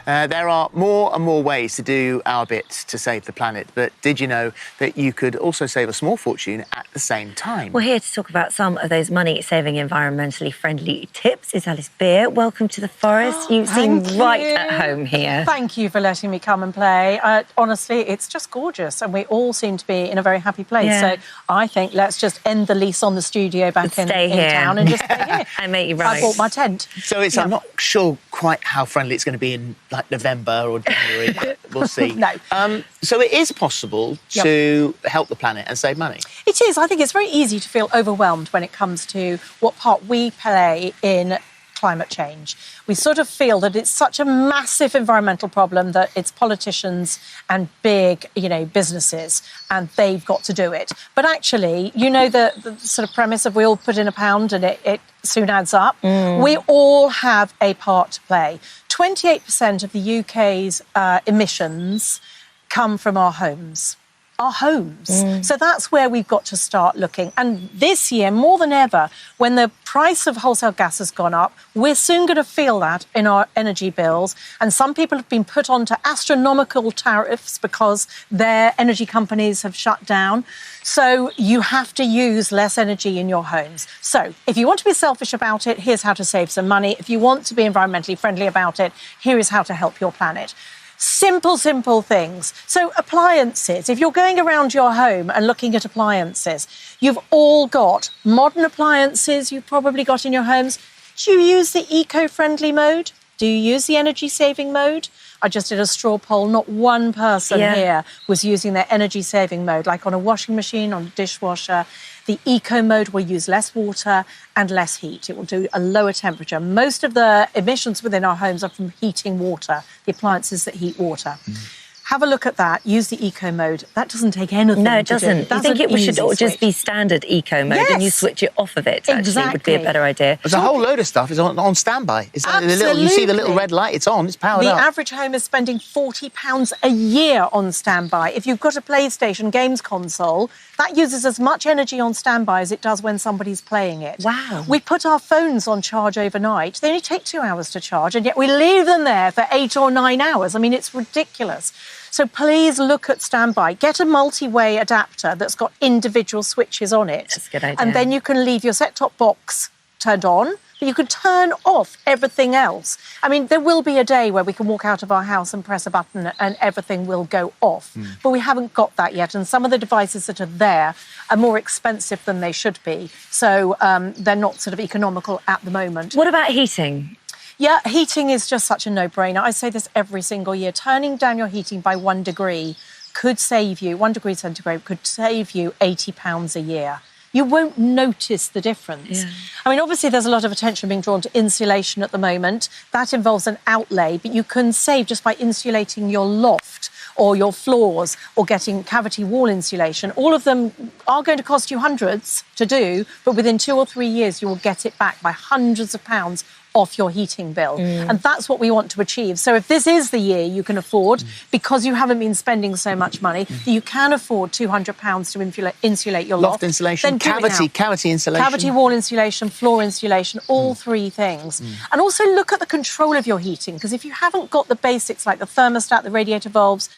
There are more and more ways to do our bit to save the planet, but did you know that you could also save a small fortune at the same time? Well, here to talk about some of those money-saving, environmentally friendly tips is Alice Beer. Welcome to the Forest. You seem right at home here. Thank you for letting me come and play. Honestly, it's just gorgeous, and we all seem to be in a very happy place. Yeah. So I think let's just end the lease on the studio back in town and just stay here. I make you right. I bought my tent. So I'm not sure quite how friendly it's going to be in like November or January. We'll see. No. So it is possible to help the planet and save money. It is. I think it's very easy to feel overwhelmed when it comes to what part we play in climate change. We sort of feel that it's such a massive environmental problem that it's politicians and big, businesses, and they've got to do it. But actually, the sort of premise of we all put in a pound and it soon adds up. We all have a part to play. 28% of the UK's emissions come from our homes. Our homes. So that's where we've got to start looking. And this year, more than ever, when the price of wholesale gas has gone up, we're soon going to feel that in our energy bills. And some people have been put onto astronomical tariffs because their energy companies have shut down. So you have to use less energy in your homes. So if you want to be selfish about it, here's how to save some money. If you want to be environmentally friendly about it, here is how to help your planet. Simple things. So appliances, if you're going around your home and looking at appliances, you've all got modern appliances you've probably got in your homes. Do you use the eco-friendly mode? Do you use the energy-saving mode? I just did a straw poll. Not one person here was using their energy-saving mode, like on a washing machine, on a dishwasher. The eco mode will use less water and less heat. It will do a lower temperature. Most of the emissions within our homes are from heating water, the appliances that heat water. Have a look at that. Use the eco mode. That doesn't take anything. No, it doesn't. I think it should all just be standard eco mode and you switch it off of it. Actually, would be a better idea. There's a whole load of stuff is on standby. You see the little red light, it's on, it's powered up. The average home is spending £40 a year on standby. If you've got a PlayStation games console, that uses as much energy on standby as it does when somebody's playing it. Wow. We put our phones on charge overnight. They only take 2 hours to charge, and yet we leave them there for 8 or 9 hours. I mean, it's ridiculous. So please look at standby. Get a multi-way adapter that's got individual switches on it. That's a good idea. And then you can leave your set-top box turned on, but you can turn off everything else. I mean, there will be a day where we can walk out of our house and press a button and everything will go off. But we haven't got that yet. And some of the devices that are there are more expensive than they should be. So they're not sort of economical at the moment. What about heating? Yeah, heating is just such a no-brainer. I say this every single year. Turning down your heating by 1 degree could save you, 1 degree centigrade could save you £80 a year. You won't notice the difference. Yeah. I mean, obviously, there's a lot of attention being drawn to insulation at the moment. That involves an outlay, but you can save just by insulating your loft or your floors or getting cavity wall insulation. All of them are going to cost you hundreds to do, but within 2 or 3 years, you will get it back by hundreds of pounds off your heating bill. And that's what we want to achieve. So if this is the year you can afford, because you haven't been spending so much money, you can afford £200 to insulate your loft. Loft insulation, cavity insulation. Cavity wall insulation, floor insulation, all 3 things. And also look at the control of your heating, because if you haven't got the basics like the thermostat, the radiator valves,